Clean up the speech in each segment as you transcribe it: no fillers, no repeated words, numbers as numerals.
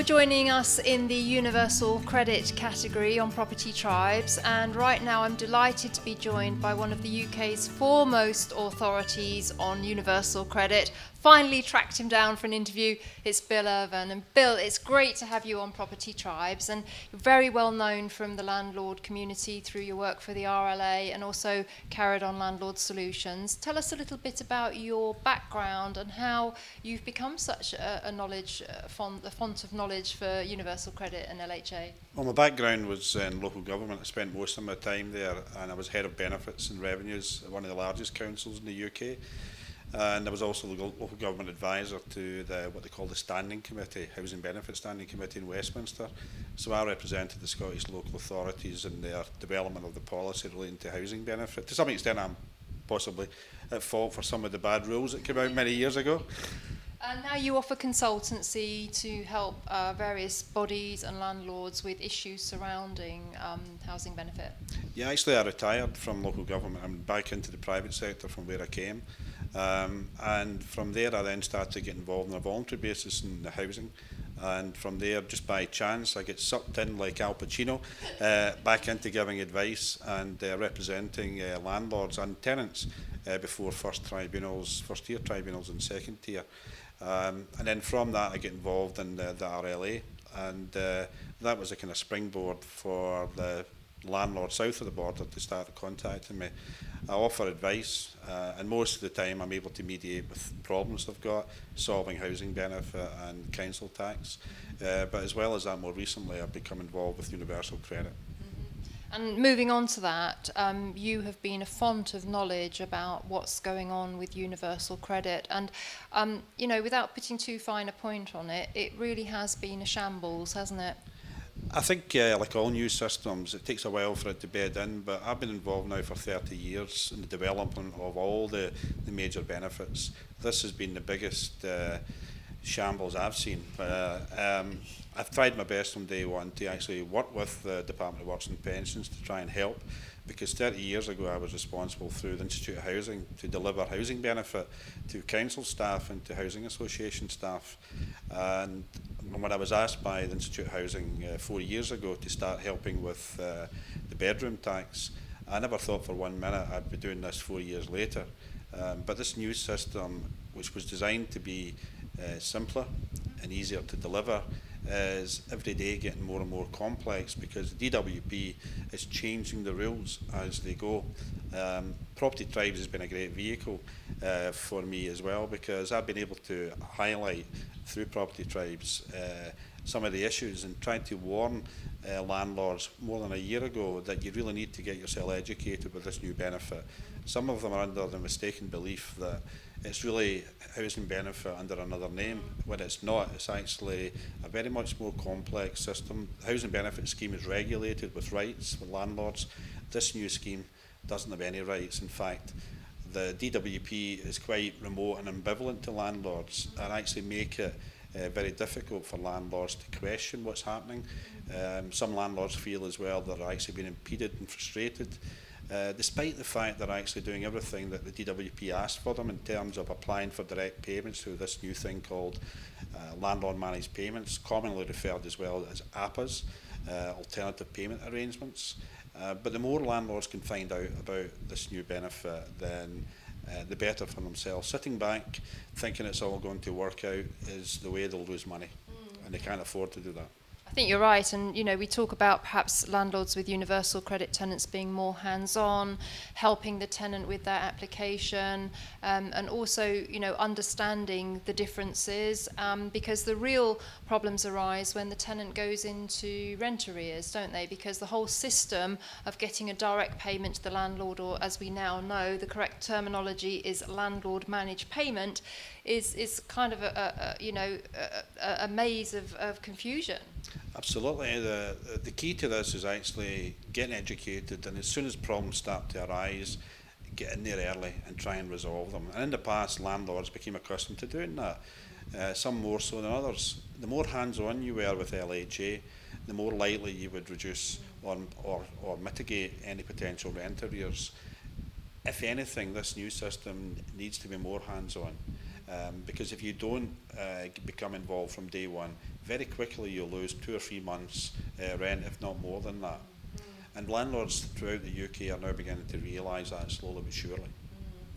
joining us in the Universal Credit category on Property Tribes, and right now I'm delighted to be joined by one of the UK's foremost authorities on Universal Credit. Finally tracked him down for an interview. It's Bill Irvine. And Bill, it's great to have you on Property Tribes, and you're very well known from the landlord community through your work for the RLA and also carried on Landlord Solutions. Tell us a little bit about your background and how you've become such a font of knowledge for Universal Credit and LHA. Well, my background was in local government. I spent most of my time there, and I was head of benefits and revenues at one of the largest councils in the UK. And I was also the local government advisor to what they call the Standing Committee, Housing Benefit Standing Committee in Westminster. So I represented the Scottish local authorities in their development of the policy relating to housing benefit. To some extent, I'm possibly at fault for some of the bad rules that came out many years ago. And now you offer consultancy to help various bodies and landlords with issues surrounding housing benefit. Yeah, actually I retired from local government. I'm back into the private sector from where I came. And from there I then started to get involved on a voluntary basis in the housing. And from there, just by chance, I get sucked in like Al Pacino, back into giving advice and representing landlords and tenants before first-tier tribunals and second tier. And then from that I get involved in the RLA, and that was a kind of springboard for the landlord south of the border to start contacting me. I offer advice, and most of the time I'm able to mediate with problems they've got, solving housing benefit and council tax. But as well as that, more recently I've become involved with Universal Credit. And moving on to that, you have been a font of knowledge about what's going on with Universal Credit. And, without putting too fine a point on it, it really has been a shambles, hasn't it? I think, like all new systems, it takes a while for it to bed in, but I've been involved now for 30 years in the development of all the major benefits. This has been the biggest shambles I've seen. I've tried my best from day one to actually work with the Department of Works and Pensions to try and help, because 30 years ago I was responsible through the Institute of Housing to deliver housing benefit to council staff and to housing association staff. And when I was asked by the Institute of Housing 4 years ago to start helping with the bedroom tax, I never thought for 1 minute I'd be doing this 4 years later. But this new system, which was designed to be simpler and easier to deliver, is every day getting more and more complex, because DWP is changing the rules as they go. Property Tribes has been a great vehicle for me as well, because I've been able to highlight through Property Tribes some of the issues and trying to warn landlords more than a year ago that you really need to get yourself educated with this new benefit. Some of them are under the mistaken belief that it's really housing benefit under another name, when it's not. It's actually a very much more complex system. The housing benefit scheme is regulated with rights for landlords. This new scheme doesn't have any rights. In fact, the DWP is quite remote and ambivalent to landlords, and actually make it very difficult for landlords to question what's happening. Some landlords feel as well they're actually being impeded and frustrated, despite the fact they're actually doing everything that the DWP asked for them in terms of applying for direct payments through this new thing called landlord managed payments, commonly referred as well as APAs, alternative payment arrangements. But the more landlords can find out about this new benefit, then the better for themselves. Sitting back thinking it's all going to work out is the way they'll lose money, and they can't afford to do that. I think you're right, and we talk about perhaps landlords with Universal Credit tenants being more hands-on, helping the tenant with their application, and also understanding the differences, because the real problems arise when the tenant goes into rent arrears, don't they? Because the whole system of getting a direct payment to the landlord, or as we now know, the correct terminology is landlord managed payment, is kind of a maze of confusion. Absolutely. The key to this is actually getting educated, and as soon as problems start to arise, get in there early and try and resolve them. And in the past, landlords became accustomed to doing that, some more so than others. The more hands-on you were with LHA, the more likely you would reduce or mitigate any potential rent arrears. If anything, this new system needs to be more hands-on. Because if you don't become involved from day one, very quickly you'll lose 2 or 3 months rent, if not more than that. And landlords throughout the UK are now beginning to realise that slowly but surely.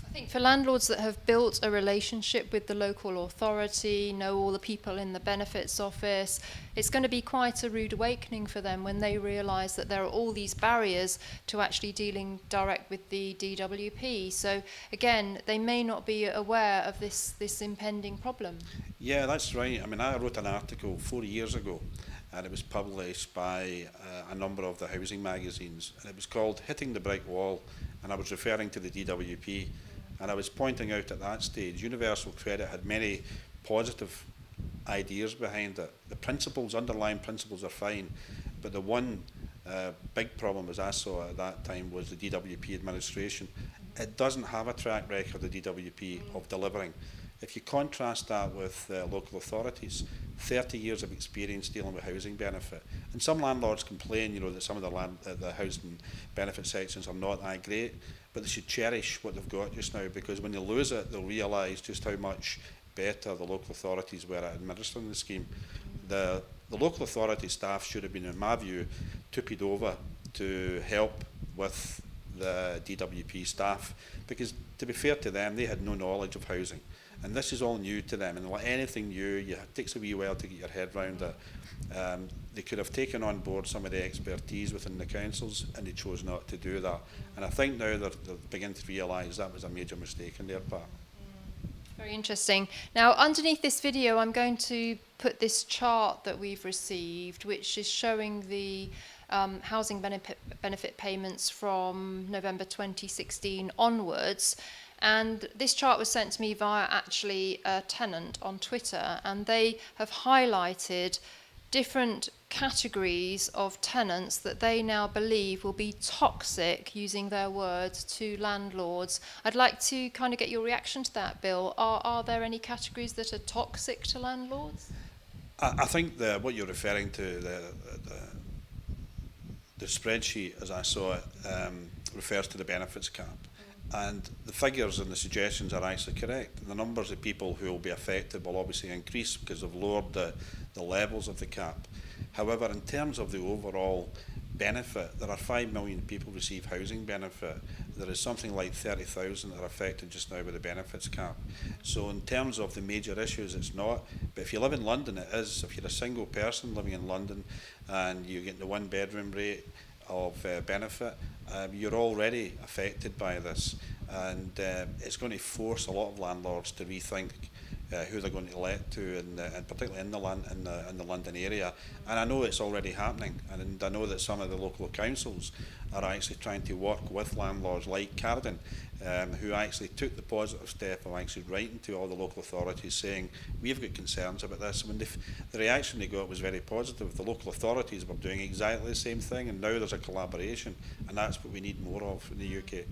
I think for landlords that have built a relationship with the local authority, know all the people in the benefits office, it's going to be quite a rude awakening for them when they realise that there are all these barriers to actually dealing direct with the DWP. So again, they may not be aware of this impending problem. Yeah, that's right. I mean, I wrote an article 4 years ago, and it was published by a number of the housing magazines, and it was called Hitting the Brick Wall, and I was referring to the DWP. And I was pointing out at that stage, universal credit had many positive ideas behind it. The principles, underlying principles are fine, but the one big problem, as I saw at that time, was the DWP administration. It doesn't have a track record, the DWP, of delivering. If you contrast that with local authorities, 30 years of experience dealing with housing benefit. And some landlords complain, that some of the housing benefit sections are not that great, but they should cherish what they've got just now, because when they lose it, they'll realise just how much better the local authorities were at administering the scheme. The local authority staff should have been, in my view, tupied over to help with the DWP staff, because to be fair to them, they had no knowledge of housing. And this is all new to them, and like anything new, it takes a wee while to get your head around it. They could have taken on board some of the expertise within the councils, and they chose not to do that. And I think now they're beginning to realise that was a major mistake on their part. Very interesting. Now, underneath this video, I'm going to put this chart that we've received, which is showing the housing benefit payments from November 2016 onwards. And this chart was sent to me via actually a tenant on Twitter, and they have highlighted different categories of tenants that they now believe will be toxic, using their words, to landlords. I'd like to kind of get your reaction to that, Bill. Are there any categories that are toxic to landlords? I think what you're referring to, the spreadsheet, as I saw it, refers to the benefits cap. And the figures and the suggestions are actually correct. The numbers of people who will be affected will obviously increase because they've lowered the levels of the cap. However, in terms of the overall benefit, there are 5 million people receive housing benefit. There is something like 30,000 that are affected just now with the benefits cap. So in terms of the major issues, it's not. But if you live in London, it is. If you're a single person living in London and you get the 1-bedroom rate of benefit, you're already affected by this, and it's going to force a lot of landlords to rethink who they're going to let to, and particularly in the London area. And I know it's already happening, and I know that some of the local councils are actually trying to work with landlords like Carden, who actually took the positive step of actually writing to all the local authorities saying, we've got concerns about this. When the reaction they got was very positive. The local authorities were doing exactly the same thing, and now there's a collaboration, and that's what we need more of in the UK.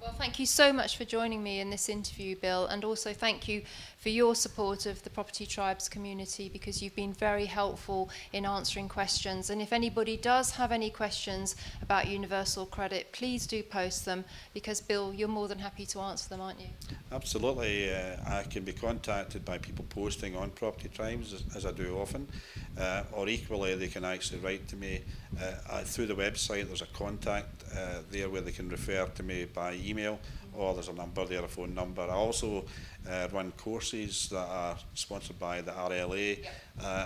Well, thank you so much for joining me in this interview, Bill, and also thank you for your support of the Property Tribes community, because you've been very helpful in answering questions. And if anybody does have any questions about universal credit, please do post them, because, Bill, you're more than happy to answer them, aren't you? Absolutely. I can be contacted by people posting on Property Tribes, as I do often, or equally they can actually write to me through the website. There's a contact there where they can refer to me by email, or there's a number there, a phone number. I also run courses that are sponsored by the RLA,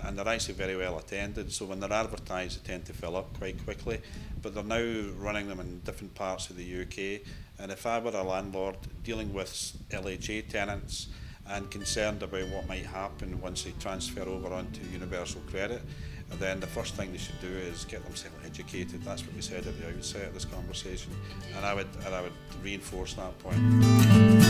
and they're actually very well attended. So when they're advertised, they tend to fill up quite quickly. But they're now running them in different parts of the UK. And if I were a landlord dealing with LHA tenants and concerned about what might happen once they transfer over onto universal credit, then the first thing they should do is get themselves educated. That's what we said at the outset of this conversation, and I would reinforce that point.